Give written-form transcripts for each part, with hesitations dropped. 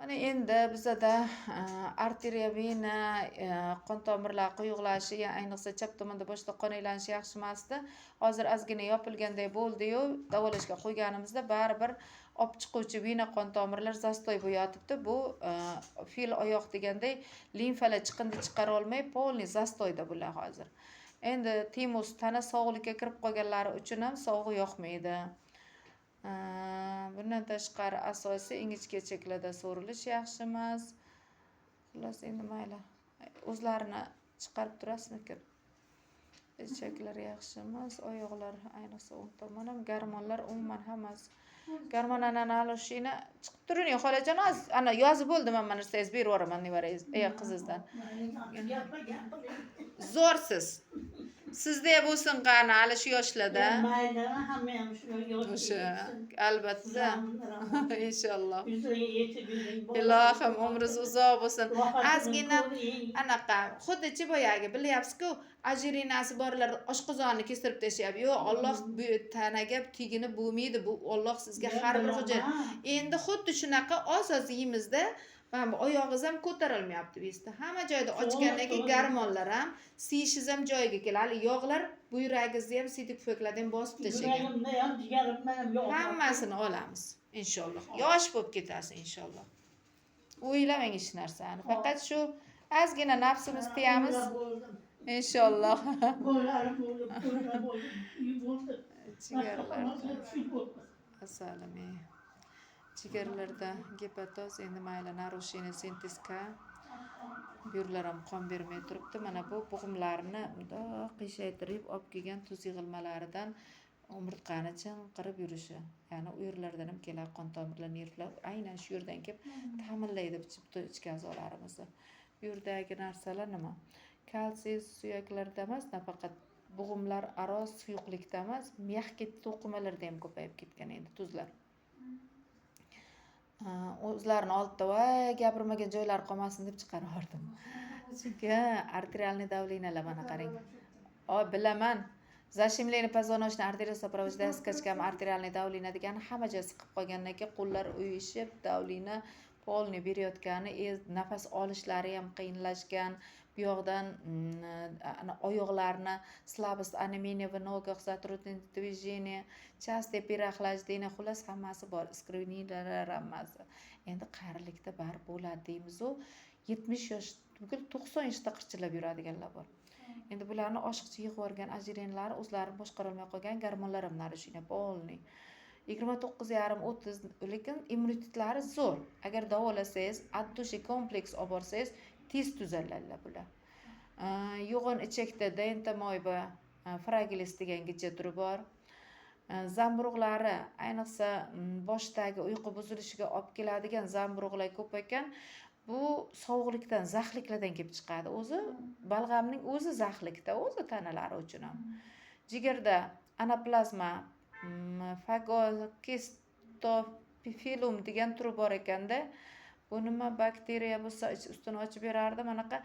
Mana endi bizada arteriya, vena, qon tomirlar quyuqlashi, ayniqsa chap tomonda boshda qon aylanishi yaxshi emasdi. Hozir ozgina yopilganday bo'ldi-yu, davolashga qo'yganimizda baribir olib chiquvchi vena qon tomirlar zastoy bo'layotibdi. Bu fil oyoq deganday limfalar chiqindi chiqara olmay polniy zastoyda bular hozir. Endi Timus tana sog'likka kirib qolganlari uchun ham sog'u yoqmaydi. Bundan tashqari asosiy ingichka cheklarda so'rilish yaxshi emas. Xullas endi mayli. O'zlarini chiqarib turasizmi? Ichaklar yaxshi emas, oyoqlar ayniqsa o'ng tomon ham garmonlar umuman hammasi. Garmon analashini chiqib turing xolajon, ana yozib bo'ldim, mana narsangiz berib yuboraman nevarangiz, qizingizdan. Zo'rsiz. Sizda ham bo'lsin qani, hali shu yoshlarda. Mayli, hamma ham shu O'sha, albatta. Inshaalloh. yetib Ilohim umringiz uzoq bo'lsin. Ozgina anaqa, xuddi boyagi bilyapsiz-ku, ajrinasi borlar oshqozonni kestirib tashlayapti. Yo'q, Alloh bu tanaga teginib bo'lmaydi. Bu Alloh sizga har bir hujjat. Endi xuddi shunaqa oz-oz yeymizda, mana bu oyog'ingiz ham ko'tarilmayapti bizda. Hamma joyda ochgandan keyin garmonlar ham, siyishingiz ham joyiga keladi. Yog'lar buyragingizni ham, sidik pufaklarni ham bosib tashlagan. Yuragimda ham, jigarimda ham yo'q. Hammasini olamiz inshaalloh. Yosh bo'lib ketasiz inshaalloh. O'ylamang hech narsani. Faqat shu ozgina nafsimiz tiyamiz inshaalloh. Bo'larim bo'lib, bo'ldi. Jigarlar. Asalim. Jigarlarda gepatoz, endi mayli narusheniya sintezka. Buyurlar ham qon bermay turibdi. Mana bu bo'g'imlarni bundoq qiyshaytirib olib kelgan tuz yig'ilmalaridan umurtqani chinqirib yurishi. Ya'ni u yerlardan ham keladi qon tomirlar, nervlar aynan shu yerdan kelib ta'minlaydi ichki a'zolarimizni. Bu yerdagi narsalar nima? Kalsiy suyaklarda emas, nafaqat bo'g'imlar aro suyuqlikda emas, miyaqki to'qimalarda ham ko'payib ketgan endi tuzlar. O'zlarini oldida voy gapirmagan joylari qolmasin deb chiqarib yubordim. Chunki arterialniy давлениялар mana qarang. Bilaman. Zashimleni poзвоночный arteriya сопровождая скачкам arterialniy давление degani hamma joy siqib qolgandan keyin qo'llar uyushib, davlina polni berayotgani, nafas olishlari ham qiyinlashgan. Bu yoqdan oyoqlarni slabost, анемия в ногах, затруднение движения, частое переохлаждение, xullas hammasi bor. Skrininglar hammasi. Endi qarilikda bar bo'ladi deymiz-ku. 70 yosh, bugun 90 yoshda qirchillab yuradiganlar bor. Endi bularni oshiqcha yig'ib yuborgan ajrinlari o'zlarini boshqara olmay qolgan, garmonlar ham narishina polniy. 29,5-30, lekin immunitetlari zo'r. Agar davolasangiz, atdushi kompleks olib borsangiz, tez tuzaladilar bular. Yo'g'on ichakda dentomoyba, fragilis degan gijja turi bor. Zamburug'lari, ayniqsa boshdagi uyqu buzilishiga olib keladigan zamburug'lar ko'p ekan. Bu sovuqlikdan, zaxliklardan kelib chiqadi. O'zi balg'amning o'zi zaxlikda, o'zi tanalari uchun ham. Jigarda anaplazma, fagocystophyllum degan turi bor ekanda, bu nima bakteriya bo'lsa ustini ochib berardi, manaqa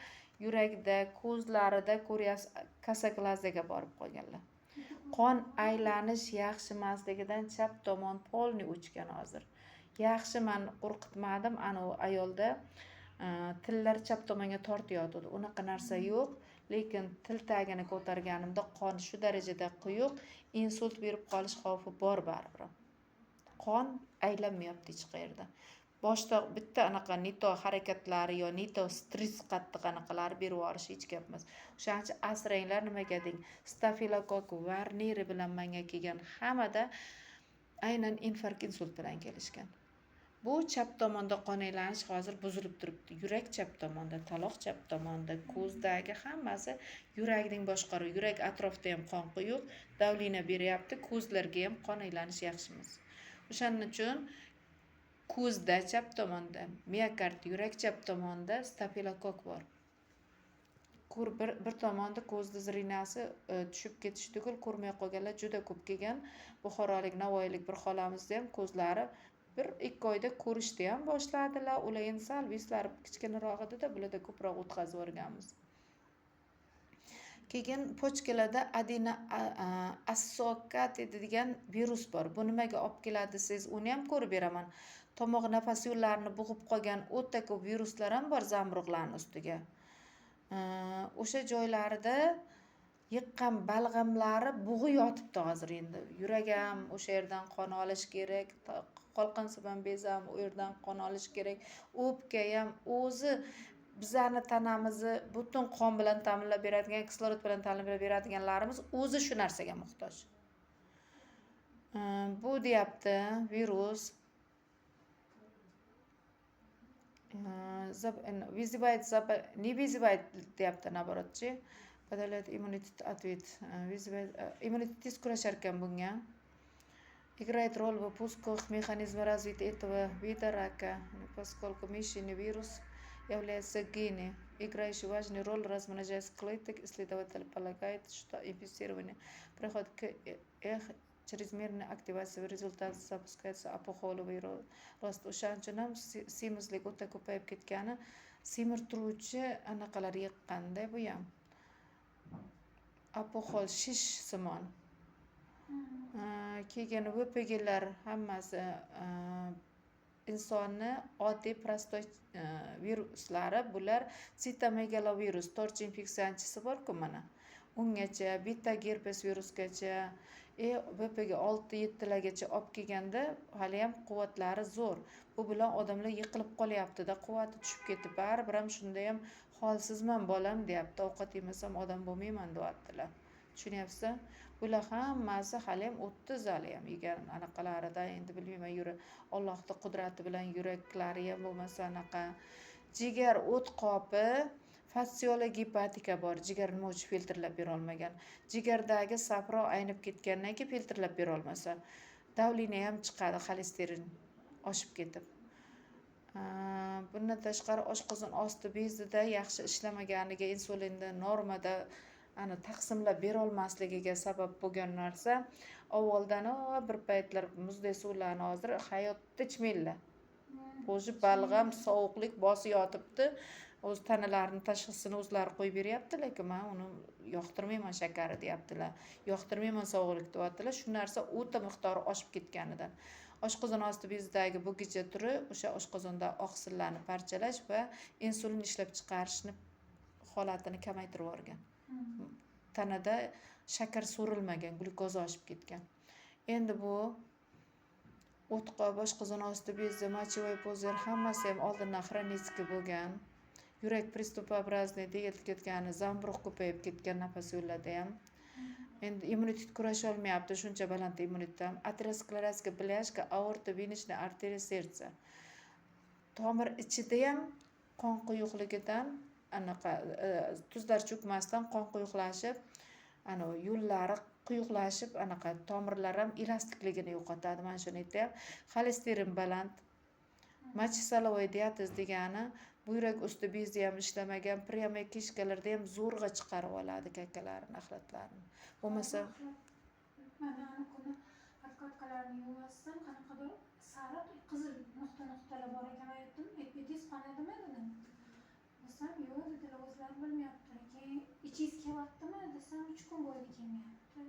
yurakda, ko'zlarida ko'ryapsiz, kasaklaziyaga borib qolganlar. Qon aylanish yaxshi emasligidan chap tomon polniy o'chgan hozir. Yaxshi, men qo'rqitmadim, ana u ayolda tillar chap tomonga tortiyotdi. Unaqa narsa yo'q, lekin til tagini ko'targanimda qon shu darajada quyuq, insult berib qolish xavfi bor baribir. Qon aylanmayapti hech qayerda. Boshda bitta anaqa nito harakatlari yo nito stress qattiq anaqalar berib yuborish hech gap emas. O'shaning uchun asranglar nimaga deng, stafilokok varniri bilan menga kelgan hammada aynan infarkt insult bilan kelishgan. Bu chap tomonda qon aylanish hozir buzilib turibdi. Yurak chap tomonda, taloq chap tomonda, ko'zdagi hammasi yurakning boshqaruvi. Yurak atrofida ham qon quyuq, davlina beryapti, ko'zlarga ham qon aylanish yaxshi emas. O'shaning uchun ko'zda chap tomonda, miokard yurak chap tomonda stafilokok bor. Bir tomonda ko'zda zrinasi tushib ketishi tugul ko'rmay qolganlar juda ko'p kelgan. Buxorolik, Navoiylik bir xolamizni ham ko'zlari 1-2 oyda ko'rishni ham boshladilar. Ular endi sal vislari kichkinaroq edi-da, bularda ko'proq o'tkazib o'rganmiz. Keyin pochkalarda adena assokati degan virus bor. Bu nimaga olib keladi desangiz, uni ham ko'rib beraman. tomoq nafas yo'llarini bo'g'ib qolgan o'ta ko'p viruslar ham bor zamburug'larni ustiga. O'sha joylarida yiqqan balg'amlari bug'i yotibdi hozir endi. Yurak ham o'sha yerdan qon olish kerak, qolqinsimon bez ham u yerdan qon olish kerak. O'pka ham o'zi bizlarni tanamizni butun qon bilan ta'minlab beradigan, kislorod bilan ta'minlab beradiganlarimiz o'zi shu narsaga muhtoj. Bu deyapti virus не вызывает deyapti наоборотchi. Подавляет иммунитет ответ. Иммунитет tez kurashar ekan bunga. Играет роль в пусках механизма развития этого вида рака, поскольку мышечный вирус является геном, играющий важную роль в размножении клеток. Исследователь полагает, что инфицирование приходит к их чрезмерной активации, в результате запускается опухолевый рост. O'shaning uchun ham semizlik o'ta ko'payib ketgani, semirtiruvchi anaqalar yiqqanda bu ham apoxol shish simon. Keyin VPGlar hammasi insonni oddiy prostoy viruslari, bular sitomegalovirus, torch infeksiyachisi bor-ku mana. Ungacha, beta gerpes virusgacha, VPG 6-7 largacha olib kelganda hali ham quvvatlari zo'r. Bu bilan odamlar yiqilib qolyapti-da, quvvati tushib ketib, baribir ham shunda ham holsizman bolam deyapti. Ovqat yemasam odam bo'lmayman deyaptilar. Tushunyapsiz? Bular hammasi hali ham 30 hali ham yegan anaqalarida, endi bilmayman, Allohning qudrati bilan yuraklari ham bo'lmasa anaqa jigar o't qopi, fatsiyola gepatika bor. Jigar nima uchun filtrlab bera olmagan? Jigardagi safro aynib ketgandan keyin filtrlab bera olmasa, davleniya ham chiqadi, xolesterin oshib ketib. Bundan tashqari oshqozon osti bezida yaxshi ishlamaganiga, insulinni normada taqsimlab bera olmasligiga sabab bo'lgan narsa, avvaldan bir paytlar muzday suvlarni hozir hayotda ichmaydilar. O'zi balg'am, sovuqlik bosib yotibdi. O'z tanalarini tashxisini o'zlari qo'yib beryapti, lekin men uni yoqtirmayman shakari deyaptilar. Yoqtirmayman sovuqlik deyaptilar. Shu narsa o'ta miqdori oshib ketganidan. Oshqozon osti bezidagi bo'gicha turi o'sha oshqozonda oqsillarni parchalash va insulin ishlab chiqarishni holatini kamaytirib yuborgan. Tanada shakar so'rilmagan, glyukoza oshib ketgan. Endi bu o'tqa, oshqozon osti bezi, mochevой puzir hammasi ham oldindan xronический bo'lgan. Yurak pristopoobrazniy deyilib ketgani, zamburug' ko'payib ketgan nafas yo'llarida ham. Endi immunitet kurasha olmayapti, shuncha baland immunitet. Aterosklerozga blyashka, aorta, venishniy arteriya, serca. Tomir ichida ham qon quyuqligidan anaqa tuzlar cho'kmasdan qon quyuqlashib, yo'llari quyuqlashib, anaqa tomirlar ham elastikligini yo'qotadi. Mana shuni aytayapti. Xolesterin baland, mochisolovoy diatez degani buyrak usti bezi ham ishlamagan, prямой kishkalarda ham zo'rg'a chiqarib oladi kakalarini, axlatlarini. Bo'lmasa mana kuni atqatqalarni yuvasam, qanaqadir sariq qizil nuqta-nuqtalar bor ekan, aytdim, epidiz qana demadimi? Desam, yo'q dedilar, o'zlari bilmayapti. Keyin ichingiz kelyaptimi desam, 3 kun bo'ldi kelmayapti.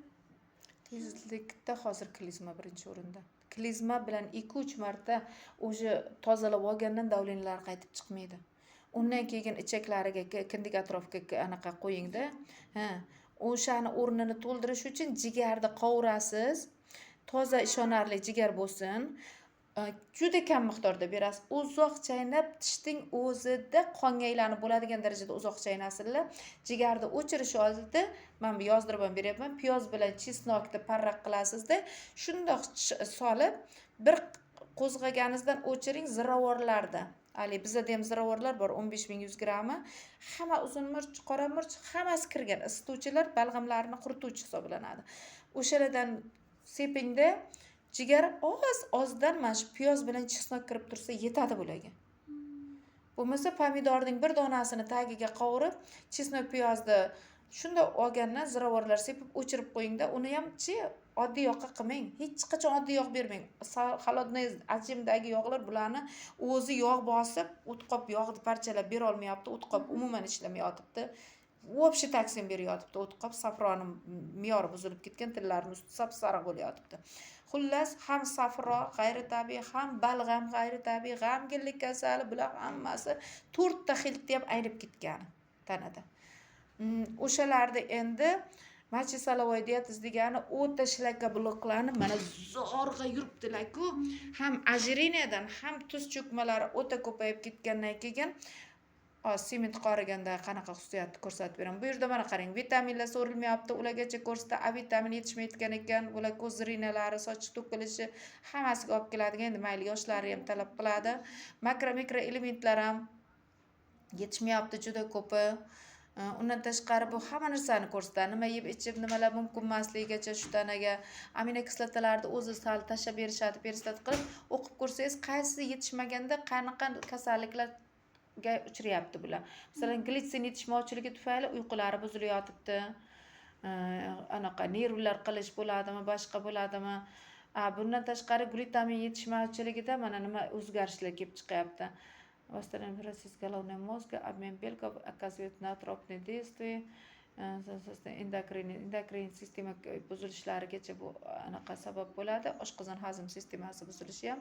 tezlikda hozir klizma birinchi o'rinda. Klizma bilan 2-3 marta o'sha tozalab olgandan davlenlar qaytib chiqmaydi. Undan keyin ichaklariga, kindik atrofiga anaqa qo'yingda. O'shani o'rnini to'ldirish uchun jigarni qovurasiz. Toza ishonarli jigar bo'lsin. Juda kam miqdorda berasiz. Uzoq chaynab, tishning o'zida qonga aylanib bo'ladigan darajada uzoq chaynasizlar. Jigarni o'chirish oldida men yozdirib ham beryapman. Piyoz bilan chesnokni parraq qilasizda, shundoq solib, bir qo'zg'aganingizdan o'chiring ziravorlarda. Ali bizda ham ziravorlar bor, 15.100 grammi. Hamma uzun murch, qora murch, hammasi kirgan. Isituvchilar balg'amlarni qurituvchi hisoblanadi. O'shalardan sepingda jigar ozdan mana shu piyoz bilan chesnok kirib tursa yetadi bularga. Bo'lmasa pomidorning bir donasini tagiga qovurib, chesnok piyozni shunda olgandan ziravorlar sepib o'chirib qo'yingda, uni hamchi oddiy yoqqa qilmang. Hech qachon oddiy yog' bermang. Холодный ajimdagi yog'lar bularni o'zi yog' bosib, o'tqop yog'ni parchalab bera olmayapti. O'tqop umuman ishlamay yotibdi. Вообще taksim beryotibdi. O'tqop safroni me'yori buzilib ketgan, tillarning usti sap-sariq bo'layotibdi. Xullas ham safro g'ayri tabiiy, ham balg'am g'ayri tabiiy, g'amginlik kasali, bular hammasi 4 ta xiltda ham aynib ketgan tanada. O'shalarda endi mochesalovoy diatiz degani o'ta shlaka bloklarni mana zo'rg'a yuribdilar-ku, ham ajiriniyadan ham tuz cho'kmalari o'ta ko'payib ketgandan keyin sement qoriganda qanaqa xususiyatni ko'rsatib beraman. Bu yerda mana qarang, vitaminlar so'rilmayapti, ulargacha ko'rsatdi, A vitamin yetishmayotgan ekan, bular ko'z zrinalari, soch to'kilishi hammasiga olib keladigan. Endi mayli yoshlari ham talab qiladi. Mikro elementlar ham yetishmayapti juda ko'pi. Undan tashqari bu hamma narsani ko'rsatadi. Nima yeb ichib, nimalar mumkin emasligigacha shu tanaga aminokislotalarni o'zi sal tashlab berishadi, persistat qilib o'qib ko'rsangiz, qaysi yetishmaganda qanaqa kasalliklar uchrayapti bular. Masalan, glitsin yetishmovchiligi tufayli uyqulari buzilayotibdi. Anaqa nervlar qilish bo'ladimi, boshqa bo'ladimi? Bundan tashqari glutamin yetishmovchiligida mana nima o'zgarishlar kelib chiqyapti. Восстановление процесса головного мозга, обмен белков, оказывает натропные действия, endokrin sistema buzilishlarigacha bu anaqa sabab bo'ladi. Oshqozon hazm sistemasi buzilishi ham,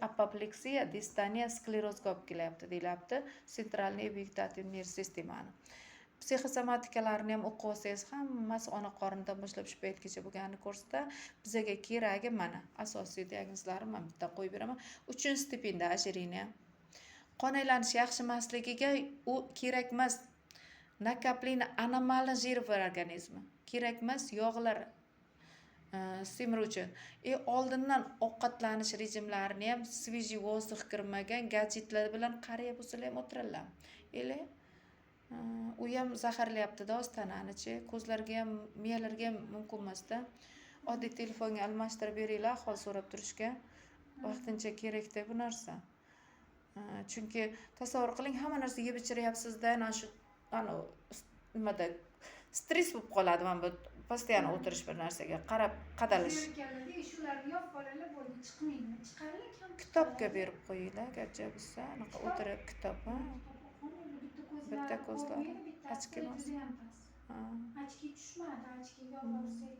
apopleksiya, distoniya, sklerozga olib kelyapti deyiladi. Central vegetativ nerv sistemani. Psixosomatikalarni ham o'qib olsangiz, hammasi ona qornidan boshlab shu paytgacha bo'lganini ko'rsatadi. Bizga keragi mana asosiy diagnozlarim men bitta qo'yib beraman. 3-stependa ojireniya. Qon aylanishi yaxshi emasligiga u kerak emas. Nakaplina anomalni jir organizmi. Kerak emas yog'lar semiruvchi. Oldindan ovqatlanish rejimlarini ham svejiy vozdux kirmagan gadjetlar bilan qariya bo'lsalar ham o'tiradilar. U ham zaharlayapti-da o'z tanani-chi, ko'zlarga ham, miyalarga ham mumkin emas-da. Oddiy telefonga almashtirib beringlar, ahvol so'rab turishga. Vaqtincha kerak-da bu narsa. Chunki tasavvur qiling, hamma narsa yeb ichiryapsiz-da, ana shu nimada stress bo'lib qoladi mana bu постоянно o'tirish bir narsaga qarab qadalish. Shularni yop bolalar bo'ldi, chiqmaydi. Chiqaringlar kam. Kitobga berib qo'yinglar, garchi bo'lsa, anaqa o'tirib kitob, bitta ko'zlar. Ochki emas. Ochki tushmadi, ochki yo'q.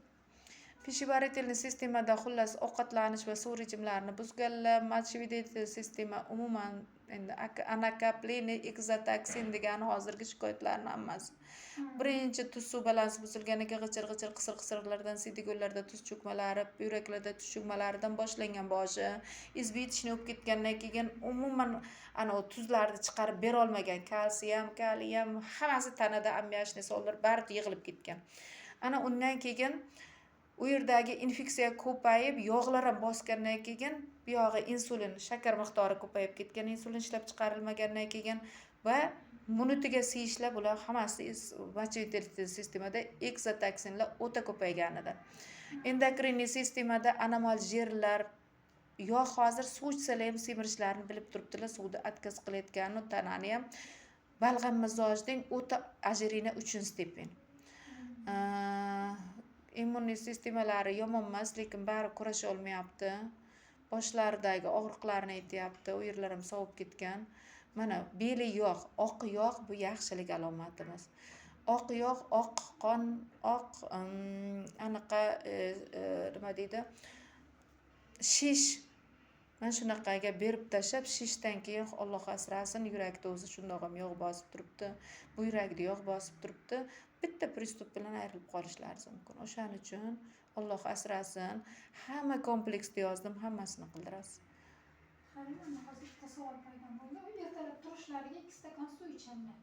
Pishivaritelniy sistemada xullas ovqatlanish va suv rejimlarini buzganlar, mochevediy sistema umuman endi anakaplini, ekzotoksin degan hozirgi shikoyatlarning hammasi. Birinchi tuz suv balansi buzilganiga g'ijir-g'ijir qisir-qisirlardan, sidigo'llarda tuz cho'kmalari, buyraklarda tuz cho'kmalaridan boshlangan boshi, izbi yetishni o'pib ketgandan keyin umuman tuzlarni chiqarib bera olmagan kalsiyam, kalium hammasi tanada ammiashni sollar bari yig'ilib ketgan. Undan keyin u yerdagi infeksiya ko'payib, yog'lar ham bosgandan keyin bu yog'i insulin, shakar miqdori ko'payib ketgan, insulin ishlab chiqarilmagandan keyin va immunitiga siyishlar bular hammasi mochevediy sistemada ekzotoksinlar o'ta ko'payganidan. Endokrinniy sistemada anomal jerlar yog' hozir suv ichsalar ham semirishlarini bilib turibdilar, suvni atkaz qilayotganini, tanani ham balg'am mizojning o'ta ojireniya 3-stepen. Immuniy sistemalari yomon emas, lekin bari kurasha olmayapti. Boshlaridagi og'riqlarni aytyapti, u yerlar ham sovib ketgan. Mana beli yog', oq yog' bu yaxshilik alomati emas. Oq yog', oq qon, oq anaqa nima deydi? Shish. Mana shunaqaga berib tashlab, shishdan keyin Alloh asrasin, yurakda o'zi shundoq ham yog' bosib turibdi. Bu yurakda yog' bosib turibdi. Bitta pristup bilan ayrilib qolishlari mumkin. O'shaning uchun Alloh asrasin, hamma kompleksda yozdim, hammasini qildirasiz. Hozir bitta savol paydo bo'ldi. Ertalab turishlariga 2 stakan suv ichadilar.